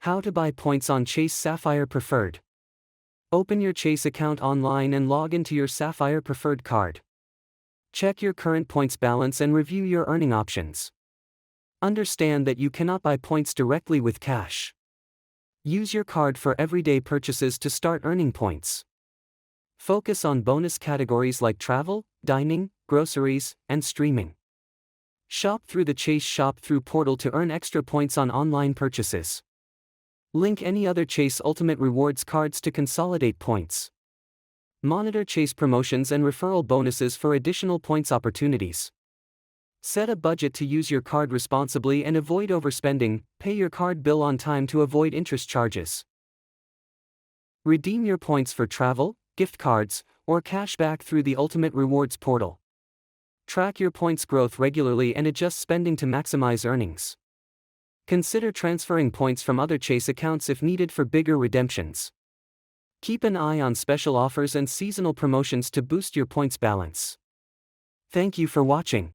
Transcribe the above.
How to buy points on Chase Sapphire Preferred. Open your Chase account online and log into your Sapphire Preferred card. Check your current points balance and review your earning options. Understand that you cannot buy points directly with cash. Use your card for everyday purchases to start earning points. Focus on bonus categories like travel, dining, groceries, and streaming. Shop through the Chase Shop Through portal to earn extra points on online purchases. Link any other Chase Ultimate Rewards cards to consolidate points. Monitor Chase promotions and referral bonuses for additional points opportunities. Set a budget to use your card responsibly and avoid overspending. Pay your card bill on time to avoid interest charges. Redeem your points for travel, gift cards, or cash back through the Ultimate Rewards portal. Track your points growth regularly and adjust spending to maximize earnings. Consider transferring points from other Chase accounts if needed for bigger redemptions. Keep an eye on special offers and seasonal promotions to boost your points balance. Thank you for watching.